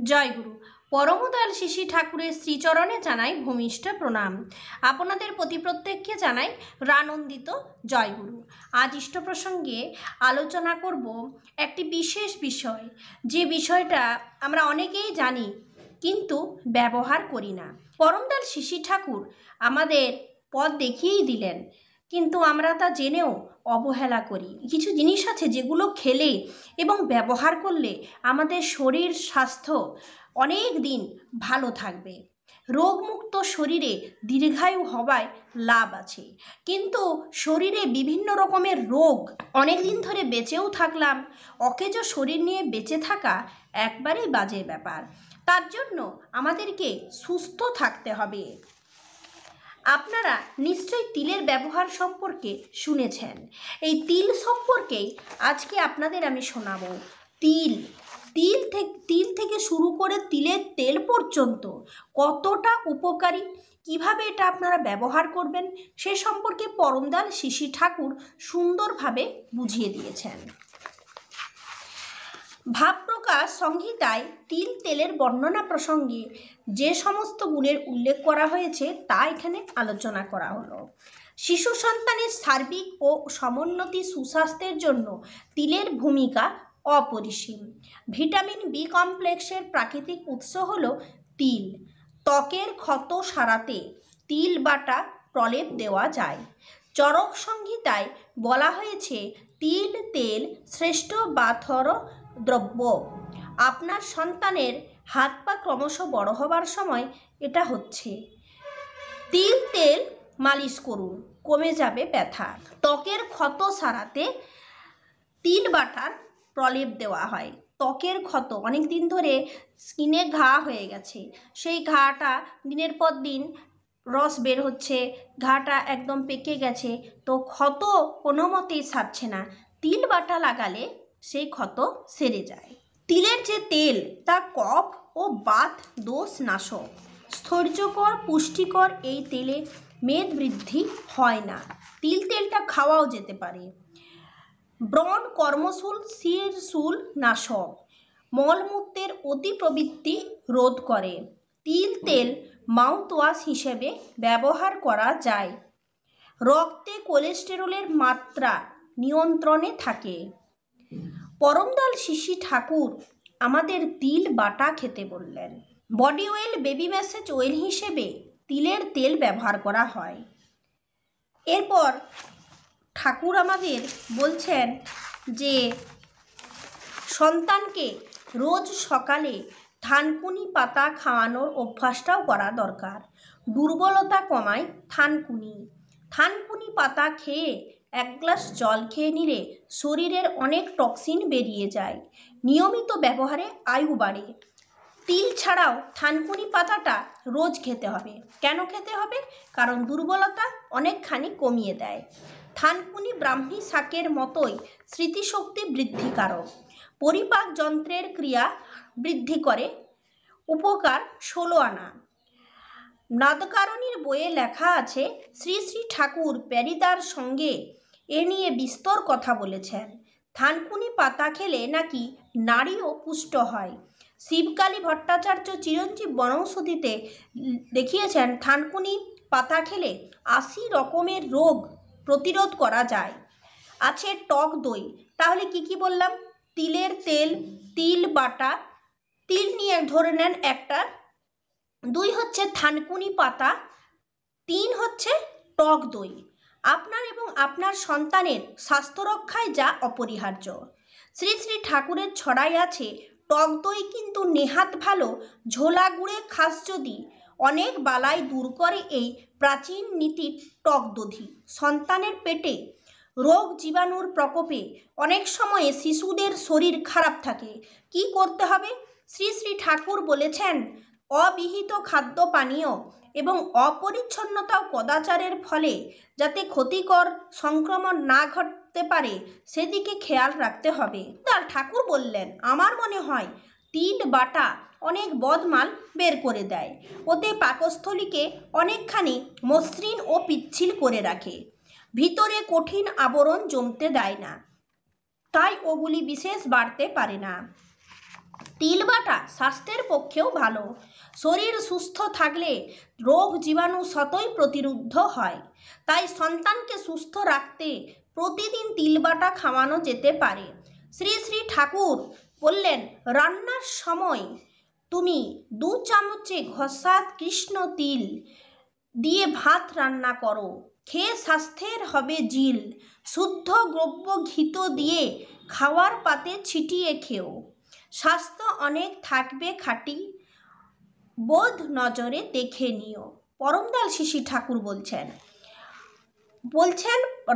জয়গুরু। পরমদয়াল শিশি ঠাকুরের শ্রীচরণে জানাই ভূমিষ্ঠ প্রণাম। আপনাদের প্রতি প্রত্যেককে জানাই রানন্দিত জয়গুরু। আজ ইষ্ট প্রসঙ্গে আলোচনা করব একটি বিশেষ বিষয়, যে বিষয়টা আমরা অনেকেই জানি কিন্তু ব্যবহার করি না। পরমদয়াল শিশি ঠাকুর আমাদের পথ দেখিয়েই দিলেন, কিন্তু আমরা তা জেনেও অবহেলা করি। কিছু জিনিস আছে যেগুলো খেলে এবং ব্যবহার করলে আমাদের শরীর স্বাস্থ্য অনেক দিন ভালো থাকবে, রোগমুক্ত শরীরে দীর্ঘায়ু হওয়ায় লাভ আছে। কিন্তু শরীরে বিভিন্ন রকমের রোগ, অনেক দিন ধরে বেঁচেও থাকলাম, অকেজো শরীর নিয়ে বেঁচে থাকা একবারেই বাজে ব্যাপার। তার জন্য আমাদেরকে সুস্থ থাকতে হবে। আপনারা নিশ্চয়ই তিলের ব্যবহার সম্পর্কে শুনেছেন। এই তিল সম্পর্কেই আজকে আপনাদের আমি শোনাবো। তিল থেকে শুরু করে তিলের তেল পর্যন্ত কতটা উপকারী, কিভাবে এটা আপনারা ব্যবহার করবেন সে সম্পর্কে পরমদয়াল শিশি ঠাকুর সুন্দরভাবে বুঝিয়ে দিয়েছেন। ভাবপ্রকাশ সংহিতায় তিল তেলের বর্ণনা প্রসঙ্গে যে সমস্ত গুণের উল্লেখ করা হয়েছে তা এখানে আলোচনা করা হলো। শিশু সন্তানের সার্বিক ও সমুন্নতি সুস্বাস্থ্যের জন্য তিলের ভূমিকা অপরিসীম। ভিটামিন বি কমপ্লেক্সের প্রাকৃতিক উৎস হল তিল। ত্বকের ক্ষত সারাতে তিল বাটা প্রলেপ দেওয়া যায়। চরক সংহিতায় বলা হয়েছে তিল তেল শ্রেষ্ঠ বাথর দ্রব্য। আপনার সন্তানের হাত পা ক্রমশ বড় হবার সময় এটা হচ্ছে। তিল তেল মালিশ করুন, কমে যাবে ব্যথা। ত্বকের ক্ষত সারাতে তিল বাটার প্রলেপ দেওয়া হয়। ত্বকের ক্ষত, অনেক দিন ধরে স্কিনে ঘা হয়ে গেছে, সেই ঘাটা দিনের পর দিন রস বের হচ্ছে, ঘাটা একদম পেকে গেছে, তো ক্ষত কোনো মতেই সারছে না, তিল বাটা লাগালে সেই ক্ষত সেরে যায়। তিলের যে তেল তা কফ ও বাত দোষ নাশক। স্থৈর্যকর পুষ্টিকর এই তেলে মেদ বৃদ্ধি হয় না। তিল তেলটা খাওয়াও যেতে পারে। ব্রণ কর্মশূল শিরশূল নাশক। মলমূত্রের অতি প্রবৃত্তি রোধ করে। তিল তেল মাউথওয়াশ হিসেবে ব্যবহার করা যায়। রক্তে কোলেস্টেরলের মাত্রা নিয়ন্ত্রণে থাকে। পরমদয়াল শিশি ঠাকুর আমাদের তিল বাটা খেতে বললেন। Body oil, baby message oil হিসেবে তিলের তেল ব্যবহার করা হয়। এরপর ঠাকুর আমাদের বলছেন যে সন্তানকে রোজ সকালে থানকুনি পাতা খাওয়ানোর অভ্যাসটাও করা দরকার। দুর্বলতা কমায় থানকুনি পাতা খেয়ে এক গ্লাস জল খেয়ে নিলে শরীরের অনেক টক্সিন বেরিয়ে যায়। নিয়মিত ব্যবহারে আয়ু বাড়ে। তিল ছাড়াও থানকুনি পাতাটা রোজ খেতে হবে। কেন খেতে হবে? কারণ দুর্বলতা অনেকখানি কমিয়ে দেয়। থানকুনি ব্রাহ্মী শাকের মতোই স্মৃতিশক্তি বৃদ্ধিকারক। পরিপাক যন্ত্রের ক্রিয়া বৃদ্ধি করে। উপকার 16 আনা। নাদকারণীর বইয়ে লেখা আছে, শ্রী শ্রী ঠাকুর প্যারিদার সঙ্গে এ নিয়ে বিস্তর কথা বলেছেন। থানকুনি পাতা খেলে নাকি নারীও পুষ্ট হয়। শিবকালী ভট্টাচার্য চিরঞ্জীব বনৌষধিতে দেখিয়েছেন থানকুনি পাতা খেলে 80 রকমের রোগ প্রতিরোধ করা যায়। আছে টক দই। তাহলে কি বললাম? তিলের তেল, তিল বাটা, তিল নিয়ে ধরে নেন একটা, 2 হচ্ছে থানকুনি পাতা, 3 হচ্ছে টক দই। আপনার এবং আপনার সন্তানের স্বাস্থ্য রক্ষায় যা অপরিহার্য। শ্রী শ্রী ঠাকুরের ছড়াই আছে, টক দই কিন্তু নেহাত ভালো, ঝোলা গুড়ে খাস যদি, অনেক বালাই দূর করে এই প্রাচীন নীতির টক দধি। সন্তানের পেটে রোগ জীবাণুর প্রকোপে অনেক সময়ে শিশুদের শরীর খারাপ থাকে। কি করতে হবে? শ্রী শ্রী ঠাকুর বলেছেন, অবিহিত খাদ্য পানীয় এবং অপরিচ্ছন্নতা ও কদাচারের ফলে যাতে ক্ষতিকর সংক্রমণ না ঘটতে পারে সেদিকে খেয়াল রাখতে হবে। তার ঠাকুর বললেন, আমার মনে হয় তিল বাটা অনেক বদমাল বের করে দেয়। ওতে পাকস্থলীকে অনেকখানি মসৃণ ও পিচ্ছিল করে রাখে। ভিতরে কঠিন আবরণ জমতে দেয় না, তাই ওগুলি বিশেষ বাড়তে পারে না। তিল বাটা স্বাস্থ্যের পক্ষেও ভালো। শরীর সুস্থ থাকলে রোগ জীবাণু স্বতই প্রতিরোধ হয়। তাই সন্তানকে সুস্থ রাখতে প্রতিদিন তিল বাটা খাওয়ানো যেতে পারে। শ্রী শ্রী ঠাকুর বললেন, রান্নার সময় তুমি 2 চামচে ঘষা কৃষ্ণ তিল দিয়ে ভাত রান্না করো, খেয়ে স্বাস্থ্যের হবে জিল। শুদ্ধ দ্রব্য ঘিত দিয়ে খাওয়ার পাতে ছিটিয়ে খেও, স্বাস্থ্য অনেক থাকবে খাঁটি, বোধ নজরে দেখে নিও। পরমদয়াল শ্রী ঠাকুর বলছেন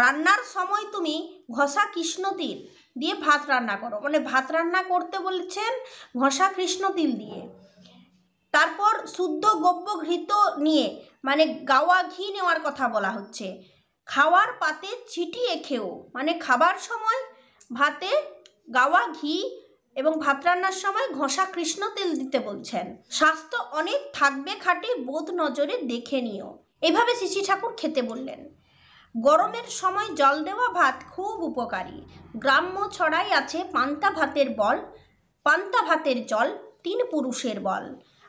রান্নার সময় তুমি ঘষা কৃষ্ণ তিল দিয়ে ভাত রান্না করো, মানে ভাত রান্না করতে বলছেন ঘষা কৃষ্ণ তিল দিয়ে। তারপর শুদ্ধ গব্য ঘৃত নিয়ে, মানে গাওয়া ঘি নেওয়ার কথা বলা হচ্ছে। খাওয়ার পাতে ছিটিয়ে খেও, মানে খাবার সময় ভাতে গাওয়া ঘি এবং ভাত রান্নার সময় ঘষা কৃষ্ণ তেল দিতে বলছেন। স্বাস্থ্য অনেক থাকবে খাঁটি, বোধ নজরে দেখে নিও। এভাবে শ্রী ঠাকুর খেতে বললেন। গরমের সময় জল দেওয়া ভাত খুব উপকারী। গ্রাম্য ছড়াই আছে পান্তা ভাতের বল, পান্তা ভাতের জল 3 পুরুষের বল।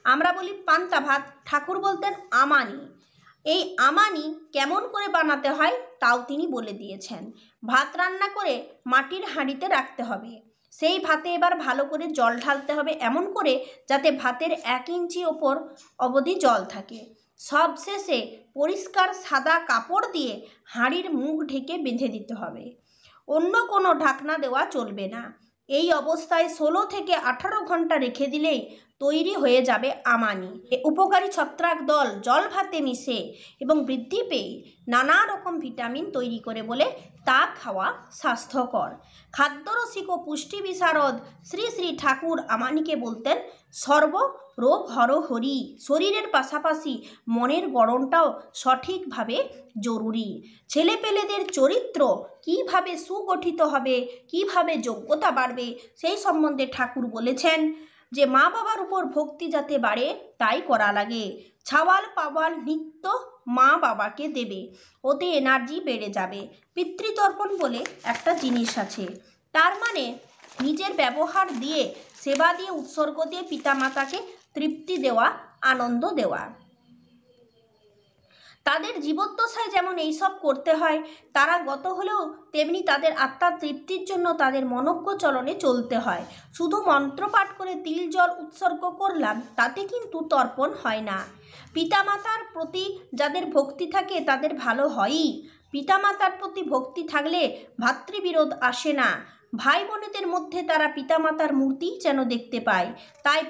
আমরা বলি পান্তা ভাত, ঠাকুর বলতেন আমানি। এই আমানি কেমন করে বানাতে হয় তাও তিনি বলে দিয়েছেন। ভাত রান্না করে মাটির হাঁড়িতে রাখতে হবে। সেই ভাতে এবার ভালো করে জল ঢালতে হবে, এমন করে যাতে ভাতের 1 ইঞ্চি ওপর অবধি জল থাকে। সবশেষে পরিষ্কার সাদা কাপড় দিয়ে হাঁড়ির মুখ ঢেকে বেঁধে দিতে হবে। অন্য কোনো ঢাকনা দেওয়া চলবে না। এই অবস্থায় 16 থেকে 18 ঘন্টা রেখে দিলেই তৈরি হয়ে যাবে আমানি। উপকারী ছত্রাক দল জল ভাতে মিশে এবং বৃদ্ধি পেয়ে নানা রকম ভিটামিন তৈরি করে বলে তা খাওয়া স্বাস্থ্যকর। খাদ্যরসিক ও পুষ্টি বিশারদ শ্রী শ্রী ঠাকুর আমানিকে বলতেন সর্ব রোগ হরহরি। শরীরের পাশাপাশি মনের গড়নটাও সঠিকভাবে জরুরি। ছেলেপেলেদের চরিত্র কিভাবে সুগঠিত হবে, কিভাবে যোগ্যতা বাড়বে, সেই সম্বন্ধে ঠাকুর বলেছেন যে মা বাবার উপর ভক্তি যাতে বাড়ে তাই করা লাগে। ছাওয়াল পাওয়াল নিত্য মা বাবাকে দেবে, ওতে এনার্জি বেড়ে যাবে। পিতৃতর্পণ বলে একটা জিনিস আছে, তার মানে নিজের ব্যবহার দিয়ে, সেবা দিয়ে, উৎসর্গ দিয়ে পিতামাতাকে তৃপ্তি দেওয়া, আনন্দ দেওয়া। তাদের জীবদ্দশায় যেমন এইসব করতে হয়, তারা গত হলেও তেমনি তাদের আত্মার তৃপ্তির জন্য তাদের মনজ্ঞ চলনে চলতে হয়। শুধু মন্ত্রপাঠ করে তিল জল উৎসর্গ করলাম তাতে কিন্তু তর্পণ হয় না। পিতামাতার প্রতি যাদের ভক্তি থাকে তাদের ভালো হয়ই। পিতামাতার প্রতি ভক্তি থাকলে ভাতৃবিরোধ আসে না। ভাই বোনেদের মধ্যে তারা পিতামাতার মূর্তি যেন দেখতে পায়, তাই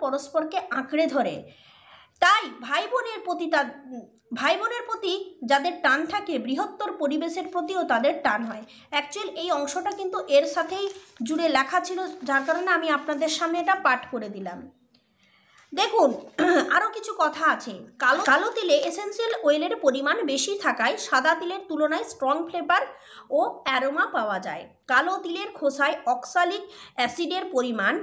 পরস্পরকে আঁকড়ে ধরে। তাই ভাই বোনের প্রতি যাদের টান থাকে, বৃহত্তর পরিবেশের প্রতিও তাদের টান হয়। অ্যাকচুয়াল এই অংশটা কিন্তু এর সাথেই জুড়ে লেখা ছিল, যার কারণে আমি আপনাদের সামনে এটা পাঠ করে দিলাম। দেখুন, আরও কিছু কথা আছে। কালো তিলে এসেন্সিয়াল অয়েলের পরিমাণ বেশি থাকায় সাদা তিলের তুলনায় স্ট্রং ফ্লেভার ও অ্যারোমা পাওয়া যায়। কালো তিলের খোসায় অক্সালিক অ্যাসিডের পরিমাণ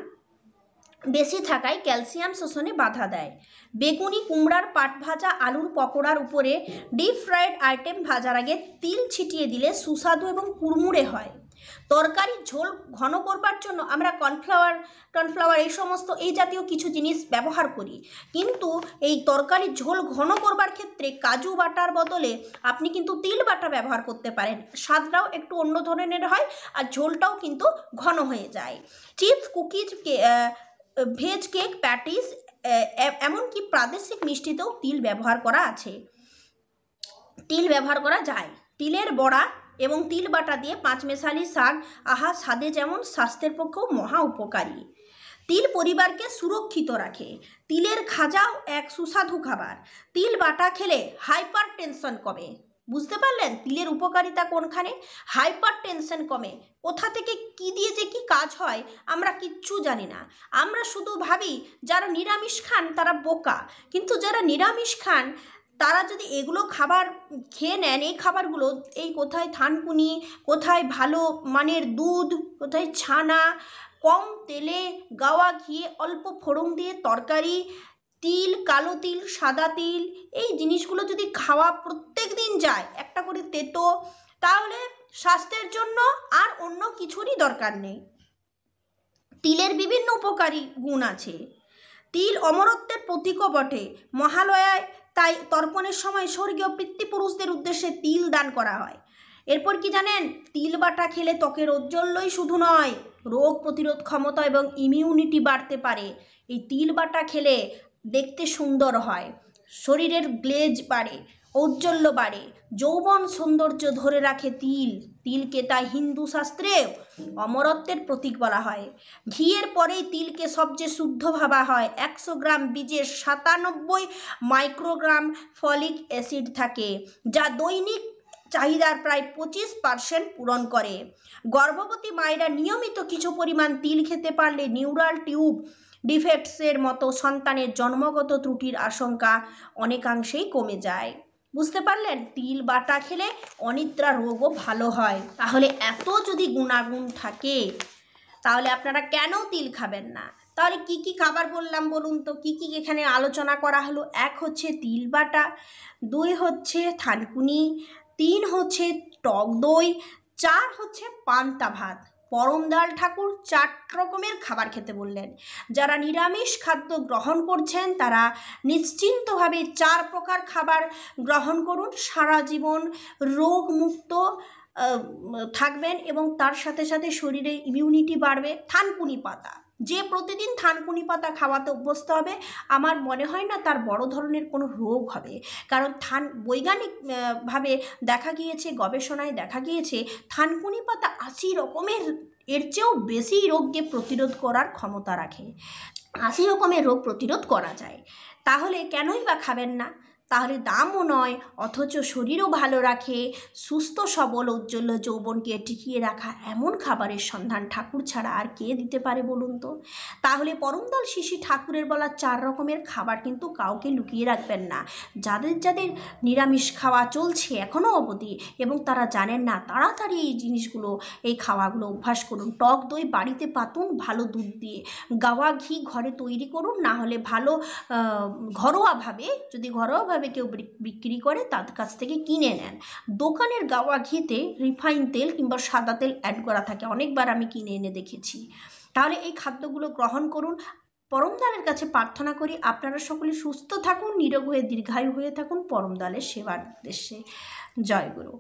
বেশি থাকায় ক্যালসিয়াম শোষণে বাধা দেয়। বেগুনি, কুমড়ার পাট ভাজা, আলুর পকোড়ার উপরে ডিপ ফ্রাইড আইটেম ভাজার আগে তিল ছিটিয়ে দিলে সুস্বাদু এবং কুড়মুড়ে হয়। তরকারির ঝোল ঘন করবার জন্য আমরা কর্নফ্লাওয়ার এই জাতীয় কিছু জিনিস ব্যবহার করি, কিন্তু এই তরকারির ঝোল ঘন করবার ক্ষেত্রে কাজু বাটার বদলে আপনি কিন্তু তিল বাটা ব্যবহার করতে পারেন। স্বাদটাও একটু অন্য ধরনের হয় আর ঝোলটাও কিন্তু ঘন হয়ে যায়। Chips, cookies, veg cake, patties, এমনকি প্রাদেশিক মিষ্টিতেও তিল ব্যবহার করা যায়। তিলের বড়া এবং তিল বাটা দিয়ে 5 মেশালি শাক, আহা স্বাদে যেমন স্বাস্থ্যের পক্ষেও মহা উপকারী। তিল পরিবারকে সুরক্ষিত রাখে। তিলের খাজাও এক সুস্বাদু খাবার। তিল বাটা খেলে হাইপার টেনশন কমে। বুঝতে পারলেন তিলের উপকারিতা কোনখানে? হাইপার টেনশন কমে। কোথা থেকে কি দিয়ে যে কি কাজ হয় আমরা কিচ্ছু জানি না। আমরা শুধু ভাবি যারা নিরামিষ খান তারা বোকা, কিন্তু যারা নিরামিষ খান তারা যদি এগুলো খাবার খেয়ে নেন, এই খাবারগুলো, এই কোথায় থানকুনি, কোথায় ভালো মানের দুধ, কোথায় ছানা, কম তেলে গাওয়া ঘিয়ে অল্প ফোড়ন দিয়ে তরকারি, তিল, কালো তিল, সাদা তিল, এই জিনিসগুলো যদি খাওয়া প্রত্যেক দিন যায়, একটা করে তেতো, তাহলে স্বাস্থ্যের জন্য আর অন্য কিছুরই দরকার নেই। তিলের বিভিন্ন উপকারী গুণ আছে। তিল অমরত্বের প্রতীকও বটে। মহালয়ায় তাই তর্পণের সময় স্বর্গীয় পিতৃপুরুষদের উদ্দেশ্যে তিল দান করা হয়। এরপর কি জানেন, তিল বাটা খেলে ত্বকের ঔজ্জ্বল্যই শুধু নয়, রোগ প্রতিরোধ ক্ষমতা এবং ইমিউনিটি বাড়তে পারে। এই তিল বাটা খেলে দেখতে সুন্দর হয়, শরীরের গ্লেজ বাড়ে, ঔজ্জ্বল্য বাড়ে, যৌবন সৌন্দর্য ধরে রাখে তিল। তিলকে তাই হিন্দু শাস্ত্রে অমরত্বের প্রতীক বলা হয়। ঘিয়ের পরেই তিলকে সবচেয়ে শুদ্ধ ভাবা হয়। 100 গ্রাম বীজে 97 মাইক্রোগ্রাম ফলিক অ্যাসিড থাকে, যা দৈনিক চাহিদার প্রায় 25% পূরণ করে। গর্ভবতী মায়েরা নিয়মিত কিছু পরিমাণ তিল খেতে পারলে নিউরাল টিউব ডিফেক্টসের মতো সন্তানের জন্মগত ত্রুটির আশঙ্কা অনেকাংশেই কমে যায়। বুঝতে পারলেন, তিল বাটা খেলে অনিদ্রা রোগও ভালো হয়। তাহলে এত যদি গুণাগুণ থাকে, তাহলে আপনারা কেন তিল খাবেন না? তাহলে কি কি খাবার বললাম বলুন তো, কি কি এখানে আলোচনা করা হলো? 1 হচ্ছে তিল বাটা, 2 হচ্ছে থানকুনি, 3 হচ্ছে টক দই, 4 হচ্ছে পান্তা ভাত। পরমদয়াল ঠাকুর 4 রকমের খাবার খেতে বললেন। যারা নিরামিষ খাদ্য গ্রহণ করছেন তারা নিশ্চিন্তভাবে 4 প্রকার খাবার গ্রহণ করুন, সারা জীবন রোগমুক্ত থাকবেন এবং তার সাথে সাথে শরীরে ইমিউনিটি বাড়বে। থানকুনি পাতা, যে প্রতিদিন থানকুনি পাতা খাওয়াতে অভ্যস্ত হবে, আমার মনে হয় না তার বড় ধরনের কোনো রোগ হবে। কারণ বৈজ্ঞানিকভাবে দেখা গিয়েছে, গবেষণায় দেখা গিয়েছে থানকুনি পাতা 80 রকমের এর চেয়েও বেশি রোগকে প্রতিরোধ করার ক্ষমতা রাখে। 80 রকমের রোগ প্রতিরোধ করা যায়। তাহলে কেনই বা খাবেন না? তাহলে দামও নয়, অথচ শরীরও ভালো রাখে, সুস্থ সবল উজ্জ্বল যৌবনকে টিকিয়ে রাখা এমন খাবারের সন্ধান ঠাকুর ছাড়া আর কে দিতে পারে বলুন তো? তাহলে পরমদয়াল শ্রী ঠাকুরের বলা 4 রকমের খাবার কিন্তু কাউকে লুকিয়ে রাখবেন না। যাদের যাদের নিরামিষ খাওয়া চলছে এখনও অবধি এবং তারা জানেন না, তাড়াতাড়ি এই জিনিসগুলো, এই খাওয়াগুলো অভ্যাস করুন। টক দই বাড়িতে পাতুন ভালো দুধ দিয়ে, গাওয়া ঘি ঘরে তৈরি করুন, না হলে ভালো ঘরোয়াভাবে, যদি ঘরোয়াভাবে কেউ বিক্রি করে তার কাছ থেকে কিনে নেন। দোকানের গাওয়া ঘিতে রিফাইন তেল কিংবা সাদা তেল অ্যাড করা থাকে, অনেকবার আমি কিনে এনে দেখেছি। তাহলে এই খাদ্যগুলো গ্রহণ করুন। পরমদয়ালের কাছে প্রার্থনা করি আপনারা সকলে সুস্থ থাকুন, নিরোগ হয়ে দীর্ঘায়ু হয়ে থাকুন পরমদয়ালের সেবার উদ্দেশ্যে। জয় গুরু।